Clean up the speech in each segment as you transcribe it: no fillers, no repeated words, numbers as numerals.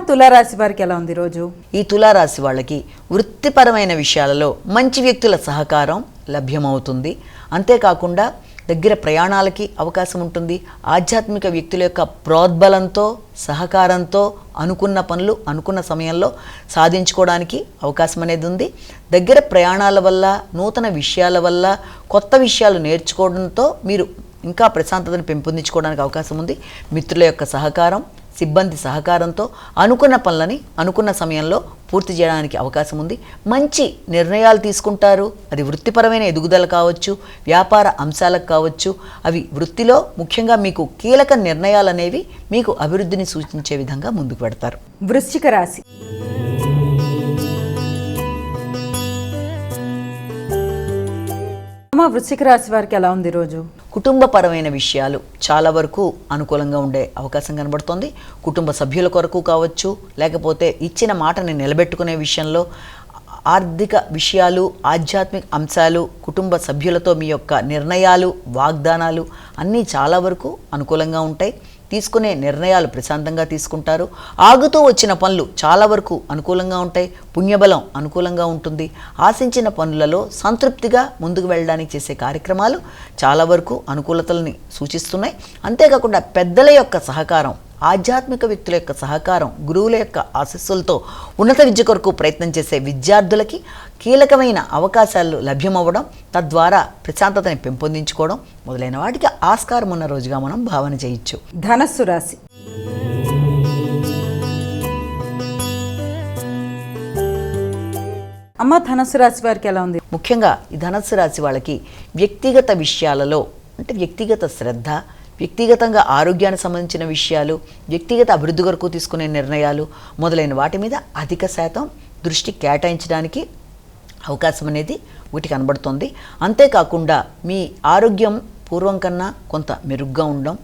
తులారాశి వారికి ఎలా ఉంది రోజు? ఈ తులారాశి వాళ్ళకి వృత్తిపరమైన విషయాలలో మంచి వ్యక్తుల సహకారం లభ్యమవుతుంది. అంతేకాకుండా దగ్గర ప్రయాణాలకి అవకాశం ఉంటుంది. ఆధ్యాత్మిక వ్యక్తుల యొక్క ప్రోద్బలంతో సహకారంతో అనుకున్న పనులు అనుకున్న సమయంలో సాధించుకోవడానికి అవకాశం అనేది ఉంది. దగ్గర ప్రయాణాల వల్ల నూతన విషయాల వల్ల కొత్త విషయాలు నేర్చుకోవడంతో మీరు ఇంకా ప్రశాంతతను పెంపొందించుకోవడానికి అవకాశం ఉంది. మిత్రుల యొక్క సహకారం సిబ్బంది సహకారంతో అనుకున్న పనులని అనుకున్న సమయంలో పూర్తి చేయడానికి అవకాశం ఉంది. మంచి నిర్ణయాలు తీసుకుంటారు. అది వృత్తిపరమైన ఎదుగుదల కావచ్చు, వ్యాపార అంశాలకు కావచ్చు. అవి వృత్తిలో ముఖ్యంగా మీకు కీలక నిర్ణయాలు అనేవి మీకు అభివృద్ధిని సూచించే విధంగా ముందుకు పెడతారు. వృశ్చిక రాశి. వృశ్చిక రాశి వారికి ఎలా ఉంది రోజు? కుటుంబపరమైన విషయాలు చాలా వరకు అనుకూలంగా ఉండే అవకాశం కనబడుతోంది. కుటుంబ సభ్యుల కొరకు కావచ్చు, లేకపోతే ఇచ్చిన మాటని నిలబెట్టుకునే విషయంలో ఆర్థిక విషయాలు, ఆధ్యాత్మిక అంశాలు, కుటుంబ సభ్యులతో మీ యొక్క నిర్ణయాలు, వాగ్దానాలు అన్నీ చాలా వరకు అనుకూలంగా ఉంటాయి. తీసుకునే నిర్ణయాలు ప్రశాంతంగా తీసుకుంటారు. ఆగుతూ వచ్చిన పనులు చాలా వరకు అనుకూలంగా ఉంటాయి. పుణ్యబలం అనుకూలంగా ఉంటుంది. ఆశించిన పనులలో సంతృప్తిగా ముందుకు వెళ్ళడానికి చేసే కార్యక్రమాలు చాలా వరకు అనుకూలతల్ని సూచిస్తున్నాయి. అంతేకాకుండా పెద్దల యొక్క సహకారం, ఆధ్యాత్మిక వ్యక్తుల యొక్క సహకారం, గురువుల యొక్క ఆశీస్సులతో ఉన్నత విద్య కొరకు ప్రయత్నం చేసే విద్యార్థులకి కీలకమైన అవకాశాలు లభ్యమవ్వడం, తద్వారా ప్రశాంతతని పెంపొందించుకోవడం మొదలైన వాటికి ఆస్కారం ఉన్న రోజుగా మనం భావన చేయొచ్చు. ధనస్సు రాశి. ధనస్సు రాశి వారికి ఎలా ఉంది? ముఖ్యంగా ఈ ధనస్సు రాశి వాళ్ళకి వ్యక్తిగత విషయాలలో అంటే వ్యక్తిగత శ్రద్ధ, వ్యక్తిగతంగా ఆరోగ్యానికి సంబంధించిన విషయాలు, వ్యక్తిగత అభివృద్ధి కొరకు తీసుకునే నిర్ణయాలు మొదలైన వాటి మీద అధిక శాతం దృష్టి కేటాయించడానికి అవకాశం అనేది ఒకటి కనబడుతుంది. అంతేకాకుండా మీ ఆరోగ్యం పూర్వం కన్నా కొంత మెరుగ్గా ఉండడం,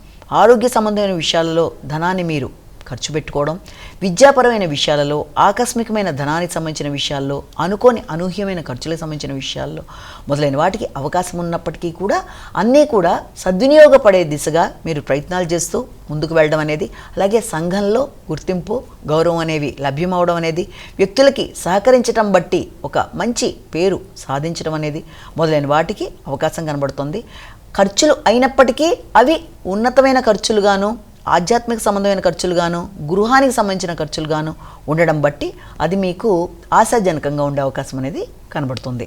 ఆరోగ్య సంబంధమైన విషయాలలో ధనాన్ని మీరు ఖర్చు పెట్టుకోవడం, విద్యాపరమైన విషయాలలో ఆకస్మికమైన ధనానికి సంబంధించిన విషయాల్లో అనుకోని అనూహ్యమైన ఖర్చులకు సంబంధించిన విషయాల్లో మొదలైన వాటికి అవకాశం ఉన్నప్పటికీ కూడా అన్నీ కూడా సద్వినియోగపడే దిశగా మీరు ప్రయత్నాలు చేస్తూ ముందుకు వెళ్ళడం అనేది, అలాగే సంఘంలో గుర్తింపు గౌరవం అనేవి లభ్యమవడం అనేది, వ్యక్తులకి సహకరించడం బట్టి ఒక మంచి పేరు సాధించడం అనేది మొదలైన వాటికి అవకాశం కనబడుతుంది. ఖర్చులు అయినప్పటికీ అవి ఉన్నతమైన ఖర్చులుగాను, ఆధ్యాత్మిక సంబంధమైన ఖర్చులుగాను, గృహానికి సంబంధించిన ఖర్చులుగాను ఉండడం బట్టి అది మీకు ఆశాజనకంగా ఉండే అవకాశం అనేది కనబడుతుంది.